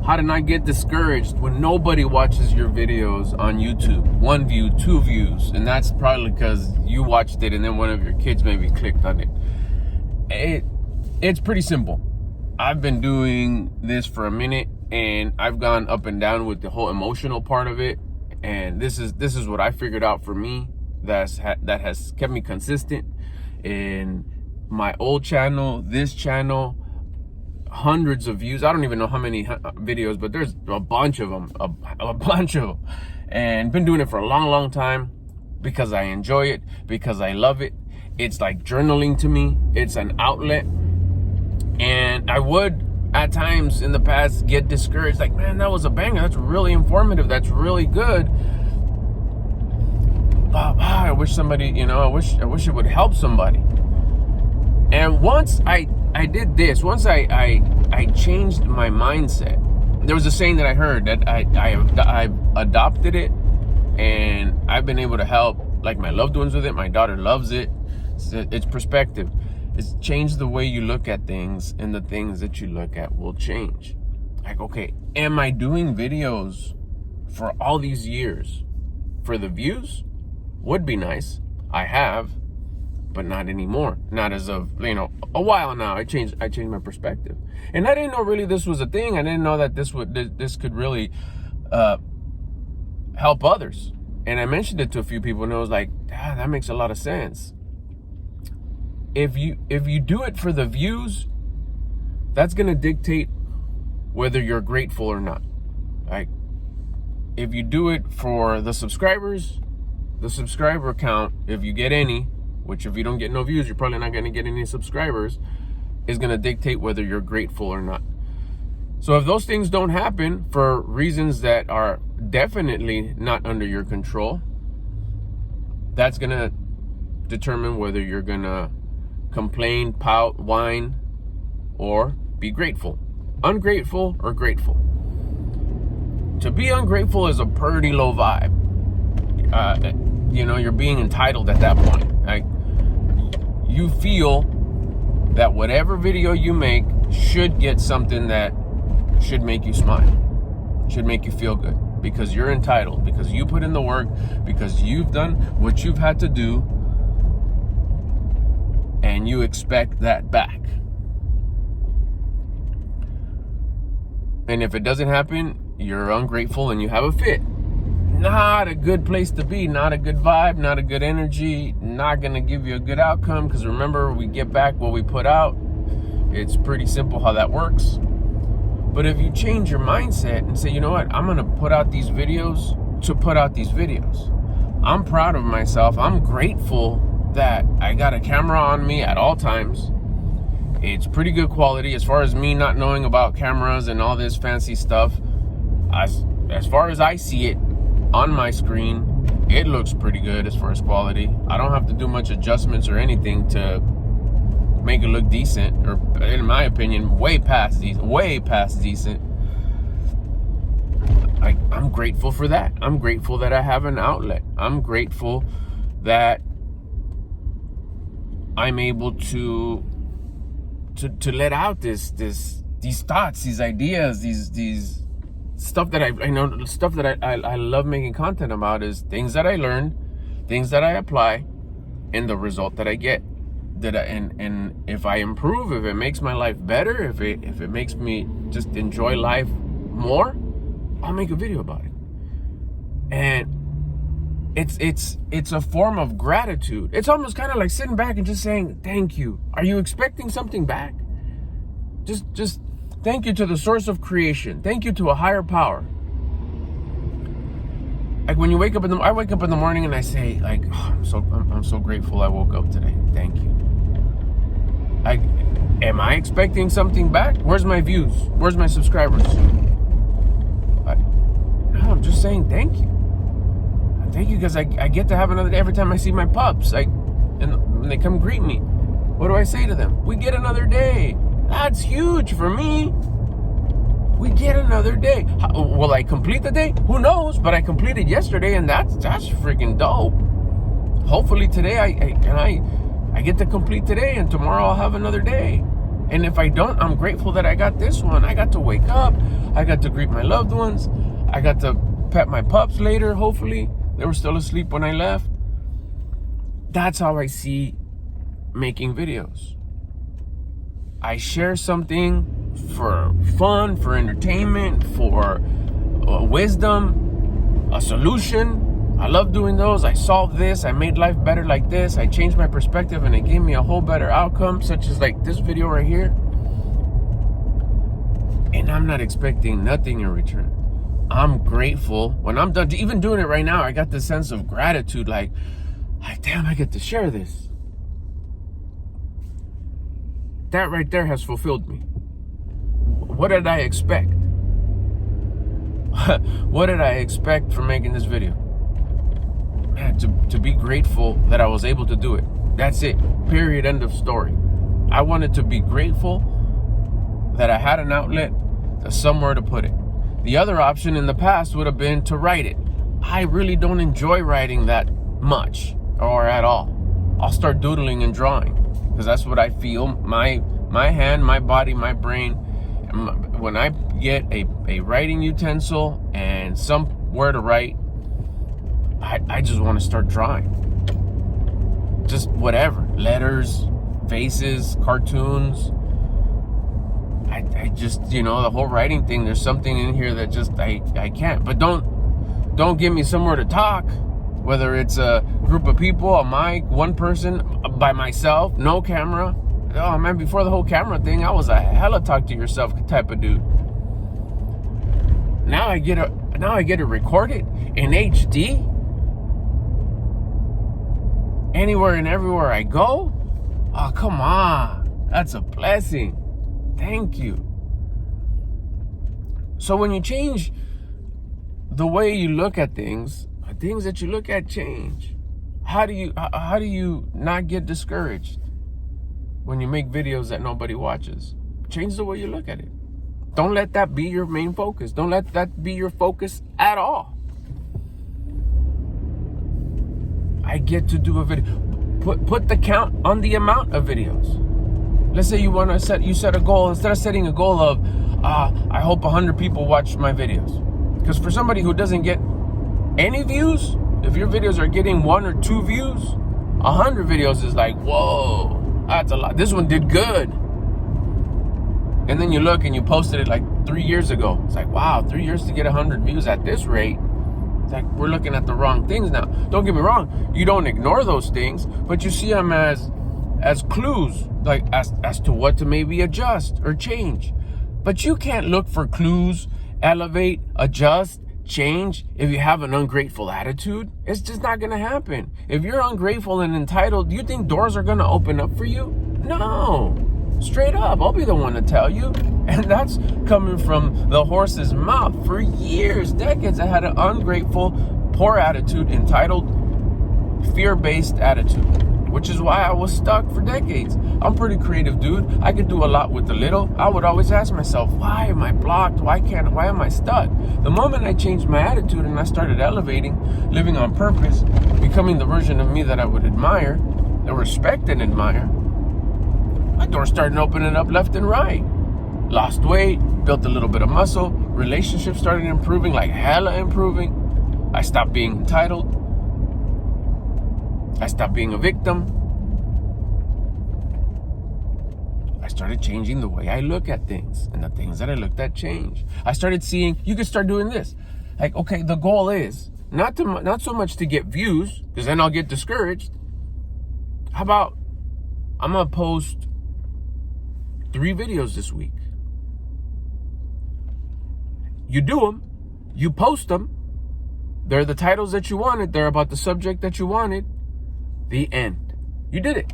how to not get discouraged when nobody watches your videos on YouTube. 1 view, 2 views, and that's probably because you watched it and then one of your kids maybe clicked on it. It's pretty simple. I've been doing this for a minute, and I've gone up and down with the whole emotional part of it. And this is what I figured out for me that has kept me consistent in my old channel, this channel, hundreds of views. I don't even know how many videos, but there's a bunch of them, a bunch of them, and been doing it for a long time because I enjoy it, because I love it. It's like journaling to me. It's an outlet. And I would at times in the past get discouraged, like, man, that was a banger, that's really informative, that's really good, but I wish somebody, I wish it would help somebody. And once I did this, once I changed my mindset, there was a saying that I heard that I adopted it, and I've been able to help like my loved ones with it. My daughter loves it. It's perspective. It's change the way you look at things, and the things that you look at will change. Like, okay, am I doing videos for all these years for the views? Would be nice. I have, but not anymore. Not as of, a while now. I changed my perspective. And I didn't know really this was a thing. I didn't know that this could really help others. And I mentioned it to a few people, and it was like, that makes a lot of sense. If you do it for the views, that's gonna dictate whether you're grateful or not. Like, if you do it for the subscribers, the subscriber count, if you get any, which if you don't get no views, you're probably not gonna get any subscribers, is gonna dictate whether you're grateful or not. So if those things don't happen for reasons that are definitely not under your control, that's gonna determine whether you're gonna complain, pout, whine, or be grateful. Ungrateful or grateful. To be ungrateful is a pretty low vibe. You're being entitled at that point. Like, you feel that whatever video you make should get something that should make you smile, should make you feel good, because you're entitled, because you put in the work, because you've done what you've had to do, and you expect that back. And if it doesn't happen, you're ungrateful and you have a fit. Not a good place to be, not a good vibe, not a good energy, not gonna give you a good outcome, because remember, we get back what we put out. It's pretty simple how that works. But if you change your mindset and say, you know what, I'm gonna put out these videos to put out these videos. I'm proud of myself. I'm grateful that I got a camera on me at all times. It's pretty good quality. As far as me not knowing about cameras and all this fancy stuff, as far as I see it on my screen, it looks pretty good as far as quality. I don't have to do much adjustments or anything to make it look decent, or in my opinion, way past decent. I'm grateful for that. I'm grateful that I have an outlet. I'm grateful that I'm able to let out these thoughts, these ideas, these stuff that I know, stuff that I love making content about, is things that I learn, things that I apply, and the result that I get. And if I improve, if it makes my life better, if it makes me just enjoy life more, I'll make a video about it. And it's a form of gratitude. It's almost kind of like sitting back and just saying thank you. Are you expecting something back? Just thank you to the source of creation. Thank you to a higher power. Like when you wake up I wake up in the morning and I say, like, oh, I'm so grateful I woke up today. Thank you. Like, am I expecting something back? Where's my views? Where's my subscribers? No, I'm just saying thank you. Thank you, because I get to have another day every time I see my pups. And they come greet me. What do I say to them? We get another day. That's huge for me. We get another day. Will I complete the day? Who knows? But I completed yesterday, and that's freaking dope. Hopefully today I get to complete today, and tomorrow I'll have another day. And if I don't, I'm grateful that I got this one. I got to wake up. I got to greet my loved ones. I got to pet my pups later, hopefully. They were still asleep when I left. That's how I see making videos. I share something for fun, for entertainment, for wisdom, a solution. I love doing those. I solved this. I made life better like this. I changed my perspective and it gave me a whole better outcome, such as like this video right here. And I'm not expecting nothing in return. I'm grateful. When I'm done, even doing it right now, I got this sense of gratitude, like damn, I get to share this. That right there has fulfilled me. What did I expect? What did I expect from making this video? Man, to be grateful that I was able to do it. That's it. Period. End of story. I wanted to be grateful that I had an outlet, somewhere to put it. The other option in the past would have been to write it. I really don't enjoy writing that much or at all. I'll start doodling and drawing because that's what I feel. My hand, my body, my brain. When I get a writing utensil and somewhere to write, I just want to start drawing. Just whatever. Letters, faces, cartoons. I just, the whole writing thing, there's something in here that just, I can't. But don't give me somewhere to talk. Whether it's a group of people, a mic, one person, by myself, no camera. Oh man, before the whole camera thing, I was a hella talk to yourself type of dude. Now I get to record it in HD. Anywhere and everywhere I go. Oh, come on. That's a blessing. Thank you. So when you change the way you look at things that you look at change. How do you not get discouraged when you make videos that nobody watches? Change the way you look at it. Don't let that be your main focus. Don't let that be your focus at all. I get to do a video. Put the count on the amount of videos. Let's say you set a goal. Instead of setting a goal of, I hope 100 people watch my videos. Because for somebody who doesn't get any views, if your videos are getting 1 or 2 views, 100 videos is like, whoa, that's a lot. This one did good. And then you look and you posted it like 3 years ago. It's like, wow, 3 years to get 100 views at this rate. It's like, we're looking at the wrong things now. Don't get me wrong. You don't ignore those things, but you see them as clues, like as to what to maybe adjust or change. But you can't look for clues, elevate, adjust, change if you have an ungrateful attitude. It's just not going to happen. If you're ungrateful and entitled, do you think doors are going to open up for you? No. Straight up, I'll be the one to tell you. And that's coming from the horse's mouth. For years, decades, I had an ungrateful, poor attitude, entitled, fear-based attitude, which is why I was stuck for decades. I'm a pretty creative dude. I could do a lot with a little. I would always ask myself, why am I blocked? Why am I stuck? The moment I changed my attitude and I started elevating, living on purpose, becoming the version of me that I would admire, that respect and admire, my doors started opening up left and right. Lost weight, built a little bit of muscle, relationships started improving, like hella improving. I stopped being entitled. I stopped being a victim. I started changing the way I look at things, and the things that I looked at changed. I started seeing, you could start doing this. Like, okay, the goal is not so much to get views, because then I'll get discouraged. How about I'm going to post 3 videos this week. You do them, you post them. They're the titles that you wanted. They're about the subject that you wanted. The end. You did it.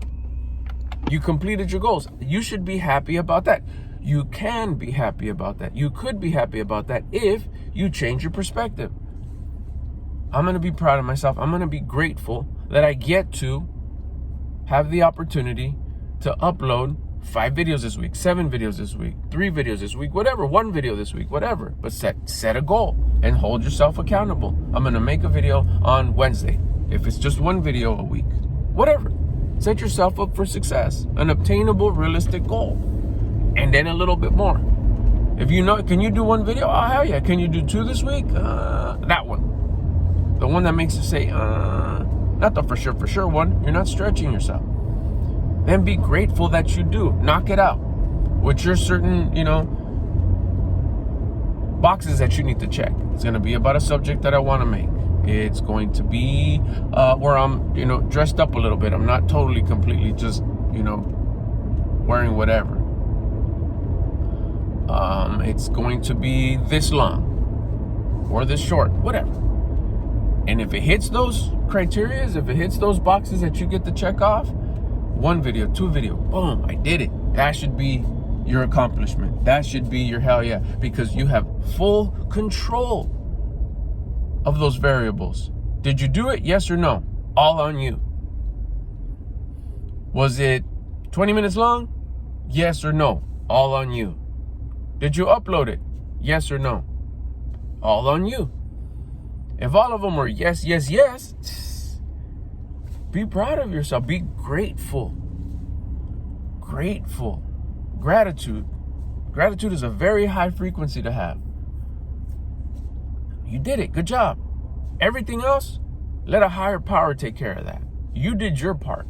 You completed your goals. You should be happy about that. You can be happy about that. You could be happy about that if you change your perspective. I'm going to be proud of myself. I'm going to be grateful that I get to have the opportunity to upload 5 videos this week, 7 videos this week, 3 videos this week, whatever, 1 video this week, whatever. But set a goal and hold yourself accountable. I'm going to make a video on Wednesday. If it's just 1 video a week, whatever. Set yourself up for success, an obtainable, realistic goal, and then a little bit more. If you know, can you do one video? Oh, hell yeah. Can you do 2 this week? That one. The one that makes you say, not the for sure one. You're not stretching yourself. Then be grateful that you do. Knock it out with your certain, boxes that you need to check. It's going to be about a subject that I want to make. It's going to be where I'm, dressed up a little bit. I'm not totally, completely just, wearing whatever. It's going to be this long or this short, whatever. And if it hits those criteria, if it hits those boxes that you get to check off, 1 video, 2 video, boom, I did it. That should be your accomplishment. That should be your hell yeah, because you have full control of those variables. Did you do it? Yes or no? All on you. Was it 20 minutes long? Yes or no? All on you. Did you upload it? Yes or no? All on you. If all of them were yes, yes, yes, be proud of yourself. Be grateful. Grateful. Gratitude. Gratitude is a very high frequency to have. You did it. Good job. Everything else, let a higher power take care of that. You did your part.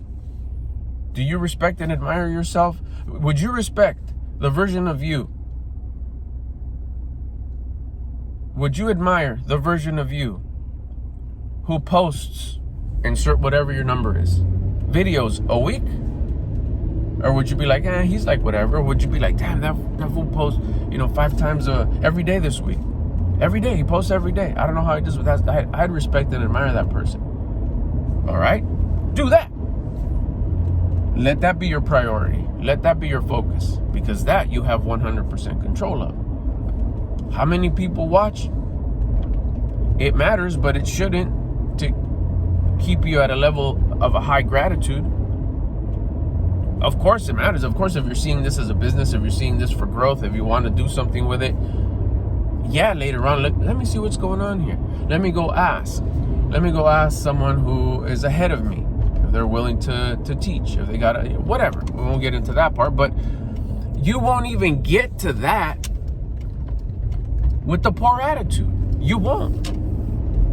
Do you respect and admire yourself? Would you respect the version of you? Would you admire the version of you who posts, insert whatever your number is, videos a week? Or would you be like, he's like whatever? Or would you be like, damn, that fool posts, 5 times every day this week? Every day, he posts every day. I don't know how he does with that. I'd respect and admire that person. All right? Do that. Let that be your priority. Let that be your focus, because that you have 100% control of. How many people watch? It matters, but it shouldn't, to keep you at a level of a high gratitude. Of course it matters. Of course, if you're seeing this as a business, if you're seeing this for growth, if you want to do something with it, yeah, later on, let me see what's going on here. Let me go ask. Let me go ask someone who is ahead of me, if they're willing to teach, if they got whatever. We won't get into that part, but you won't even get to that with the poor attitude. You won't.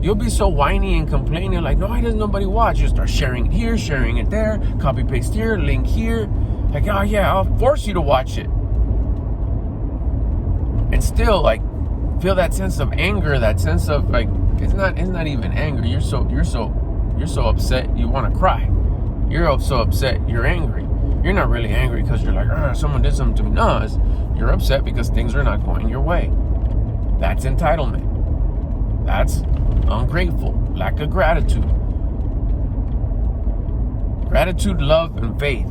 You'll be so whiny and complaining like, no, why doesn't nobody watch? You start sharing it here, sharing it there, copy paste here, link here. Like, oh yeah, I'll force you to watch it. And still like feel that sense of anger, that sense of like, it's not even anger. You're so upset you want to cry. You're so upset you're angry. You're not really angry because you're like, someone did something to me. No, you're upset because things are not going your way. That's entitlement. That's ungrateful, lack of gratitude. Gratitude, love, and faith.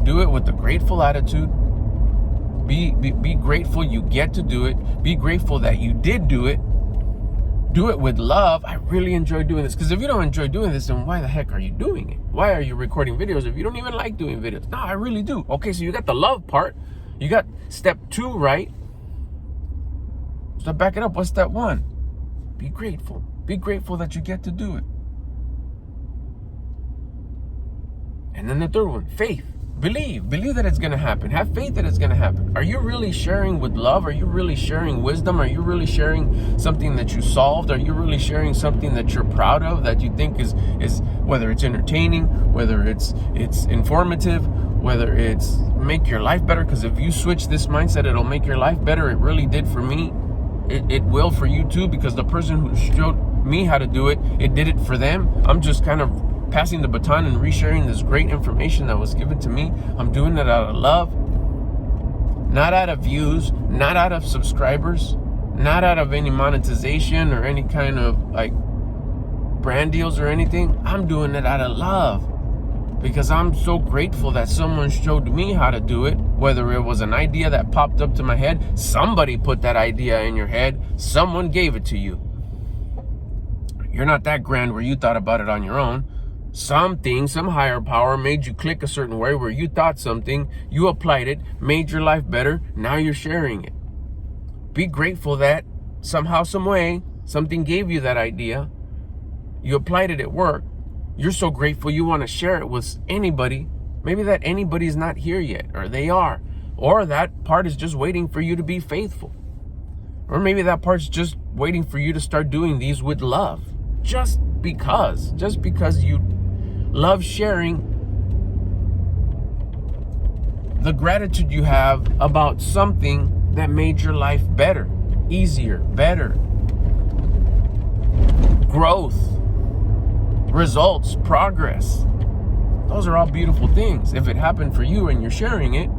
Do it with a grateful attitude. Be grateful you get to do it. Be grateful that you did do it. Do it with love. I really enjoy doing this. Because if you don't enjoy doing this, then why the heck are you doing it? Why are you recording videos if you don't even like doing videos? No, I really do. Okay, so you got the love part. You got step 2 right. So back it up. What's step 1? Be grateful. Be grateful that you get to do it. And then the 3rd one, faith. Believe that it's going to happen. Have faith that it's going to happen. Are you really sharing with love? Are you really sharing wisdom? Are you really sharing something that you solved? Are you really sharing something that you're proud of, that you think is whether it's entertaining, whether it's informative, whether it's make your life better? Because if you switch this mindset, it'll make your life better. It really did for me. It will for you too, because the person who showed me how to do it, it did it for them. I'm just kind of passing the baton and resharing this great information that was given to me. I'm doing it out of love, not out of views, not out of subscribers, not out of any monetization or any kind of like brand deals or anything. I'm doing it out of love because I'm so grateful that someone showed me how to do it. Whether it was an idea that popped up to my head, somebody put that idea in your head, someone gave it to you. You're not that grand where you thought about it on your own. Something, some higher power made you click a certain way where you thought something, you applied it, made your life better, now you're sharing it. Be grateful that somehow, some way, something gave you that idea, you applied it at work, you're so grateful you want to share it with anybody. Maybe that anybody's not here yet, or they are, Or that part is just waiting for you to be faithful. Or maybe that part's just waiting for you to start doing these with love. Just because you love sharing the gratitude you have about something that made your life better, easier, better. Growth, results, progress. Those are all beautiful things. If it happened for you and you're sharing it,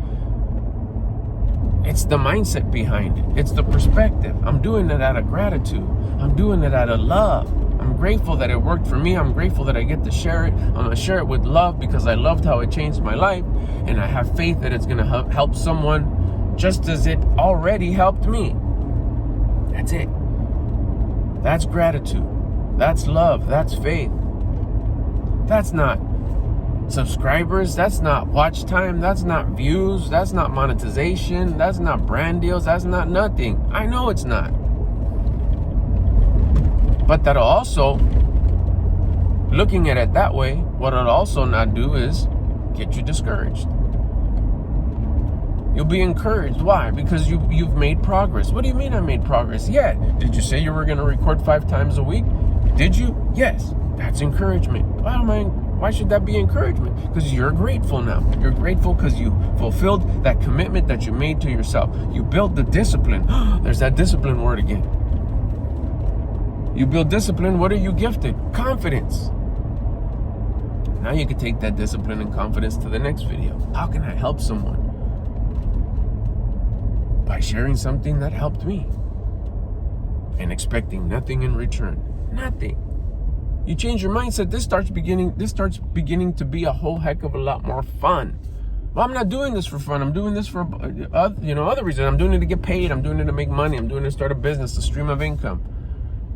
it's the mindset behind it. It's the perspective. I'm doing it out of gratitude. I'm doing it out of love. I'm grateful that it worked for me. I'm grateful that I get to share it. I'm going to share it with love because I loved how it changed my life. And I have faith that it's going to help someone just as it already helped me. That's it. That's gratitude. That's love. That's faith. That's not subscribers. That's not watch time. That's not views. That's not monetization. That's not brand deals. That's not nothing. I know it's not. But that'll also, looking at it that way, what it'll also not do is get you discouraged. You'll be encouraged. Why? Because you've made progress. What do you mean I made progress? Yeah. Did you say you were going to record 5 times a week? Did you? Yes. That's encouragement. Why should that be encouragement? Because you're grateful now. You're grateful because you fulfilled that commitment that you made to yourself. You built the discipline. There's that discipline word again. You build discipline. What are you gifted? Confidence. Now you can take that discipline and confidence to the next video. How can I help someone? By sharing something that helped me and expecting nothing in return. Nothing. You change your mindset, this starts beginning to be a whole heck of a lot more fun. Well, I'm not doing this for fun. I'm doing this for other reasons. I'm doing it to get paid. I'm doing it to make money. I'm doing it to start a business, a stream of income.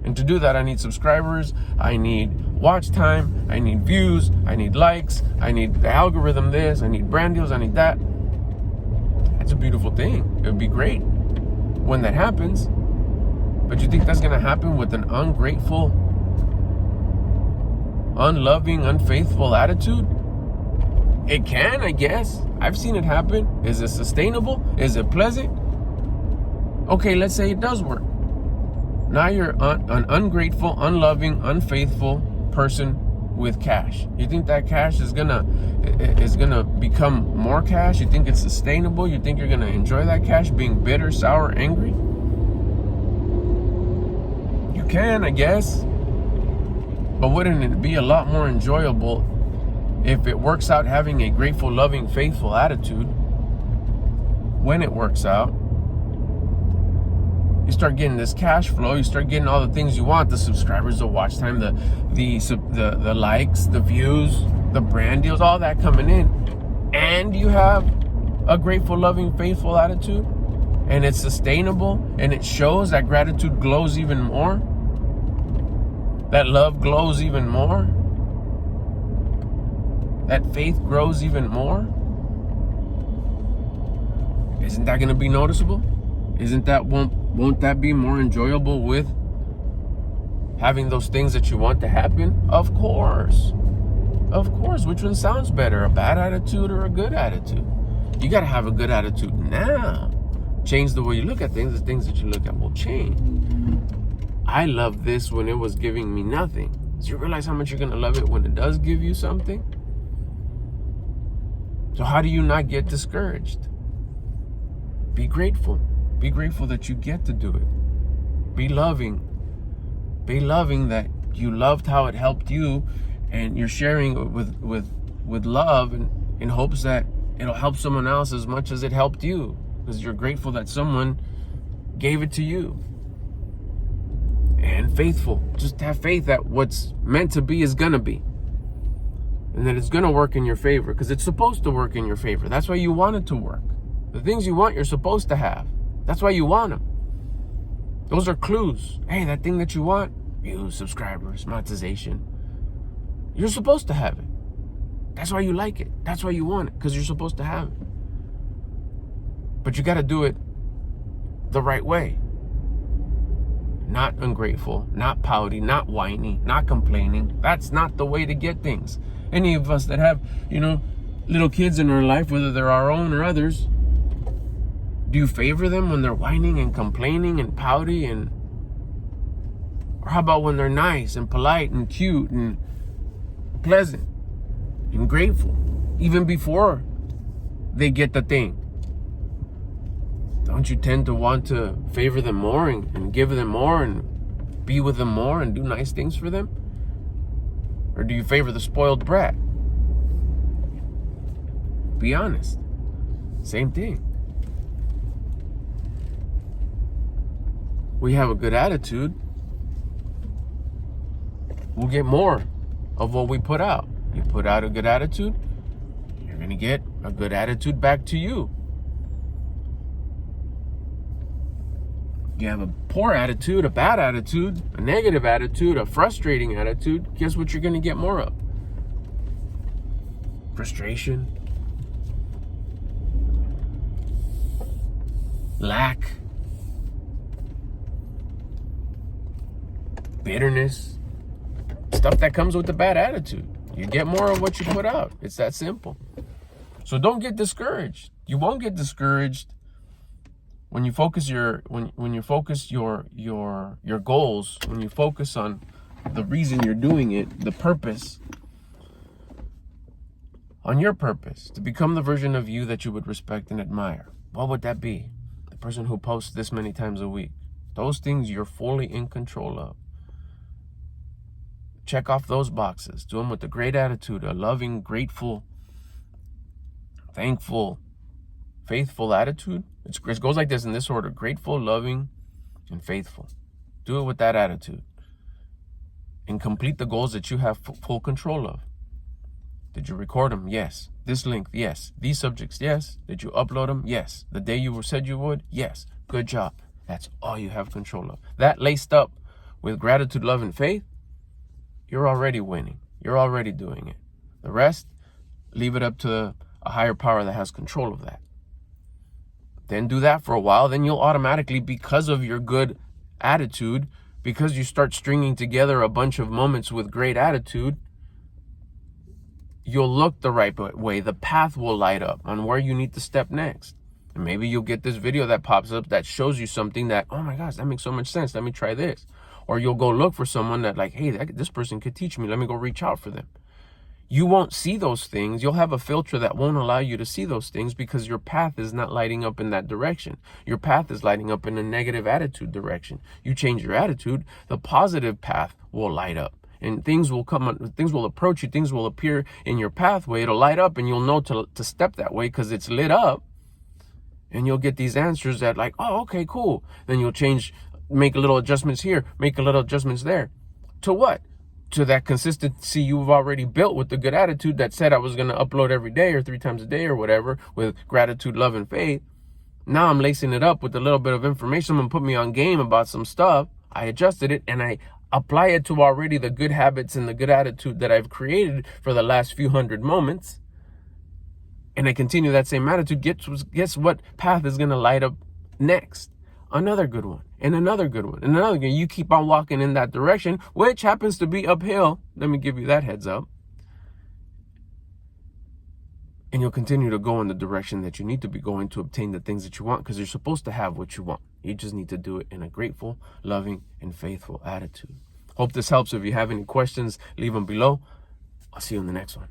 And to do that, I need subscribers. I need watch time. I need views. I need likes. I need the algorithm this. I need brand deals. I need that. That's a beautiful thing. It would be great when that happens. But you think that's going to happen with an ungrateful, unloving, unfaithful attitude? It can, I guess. I've seen it happen. Is it sustainable? Is it pleasant? Okay, let's say it does work. Now you're an ungrateful, unloving, unfaithful person with cash. You think that cash is gonna become more cash? You think it's sustainable? You think you're gonna enjoy that cash being bitter, sour, angry? You can, I guess. But wouldn't it be a lot more enjoyable if it works out having a grateful, loving, faithful attitude? When it works out, you start getting this cash flow. You start getting all the things you want: the subscribers, the watch time, the likes, the views, the brand deals, all that coming in. And you have a grateful, loving, faithful attitude, and it's sustainable, and it shows that gratitude glows even more. That love glows even more. That faith grows even more. Isn't that going to be noticeable? Won't that be more enjoyable with having those things that you want to happen? Of course. Of course. Which one sounds better? A bad attitude or a good attitude? You got to have a good attitude now. Change the way you look at things. The things that you look at will change. I loved this when it was giving me nothing. Do you realize how much you're going to love it when it does give you something? So how do you not get discouraged? Be grateful. Be grateful that you get to do it. Be loving. Be loving that you loved how it helped you, and you're sharing it with love and in hopes that it'll help someone else as much as it helped you, because you're grateful that someone gave it to you. And faithful. Just have faith that what's meant to be is gonna be, and that it's gonna work in your favor, because it's supposed to work in your favor. That's why you want it to work. The things you want, you're supposed to have. That's why you want them. Those are clues. Hey, that thing that you want, views, subscribers, monetization, you're supposed to have it. That's why you like it. That's why you want it, because you're supposed to have it. But you got to do it the right way. Not ungrateful, not pouty, not whiny, not complaining. That's not the way to get things. Any of us that have, little kids in our life, whether they're our own or others, Do you favor them when they're whining and complaining and pouty? Or how about when they're nice and polite and cute and pleasant and grateful, even before they get the thing? Don't you tend to want to favor them more and give them more and be with them more and do nice things for them? Or do you favor the spoiled brat? Be honest. Same thing. We have a good attitude, we'll get more of what we put out. You put out a good attitude, you're going to get a good attitude back to you. You have a poor attitude, a bad attitude, a negative attitude, a frustrating attitude, guess what you're going to get more of? Frustration, lack, bitterness, stuff that comes with a bad attitude. You get more of what you put out. It's that simple. So don't get discouraged. You won't get discouraged when you focus your goals, when you focus on the reason you're doing it, the purpose, on your purpose to become the version of you that you would respect and admire. What would that be? The person who posts this many times a week. Those things you're fully in control of. Check off those boxes. Do them with a great attitude, a loving, grateful, thankful, faithful attitude. It goes like this in this order: grateful, loving, and faithful. Do it with that attitude. And complete the goals that you have full control of. Did you record them? Yes. This length? Yes. These subjects? Yes. Did you upload them? Yes. The day you said you would? Yes. Good job. That's all you have control of. That laced up with gratitude, love, and faith, you're already winning. You're already doing it. The rest, leave it up to a higher power that has control of that. Then do that for a while. Then you'll automatically, because of your good attitude, because you start stringing together a bunch of moments with great attitude, you'll look the right way. The path will light up on where you need to step next. And maybe you'll get this video that pops up that shows you something that, oh my gosh, that makes so much sense. Let me try this. Or you'll go look for someone that like, hey, this person could teach me. Let me go reach out for them. You won't see those things. You'll have a filter that won't allow you to see those things because your path is not lighting up in that direction. Your path is lighting up in a negative attitude direction. You change your attitude, the positive path will light up. And things will approach you, things will appear in your pathway. It'll light up and you'll know to step that way because it's lit up. And you'll get these answers that like, oh, okay, cool. Then you'll make a little adjustments here, make a little adjustments there. To what? To that consistency you've already built with the good attitude that said I was going to upload every day or 3 times a day or whatever with gratitude, love, and faith. Now I'm lacing it up with a little bit of information. Someone put me on game about some stuff. I adjusted it and I apply it to already the good habits and the good attitude that I've created for the last few hundred moments. And I continue that same attitude. Guess what path is going to light up next? Another good one, and another good one, and another good. You keep on walking in that direction, which happens to be uphill. Let me give you that heads up. And you'll continue to go in the direction that you need to be going to obtain the things that you want, because you're supposed to have what you want. You just need to do it in a grateful, loving, and faithful attitude. Hope this helps. If you have any questions, leave them below. I'll see you in the next one.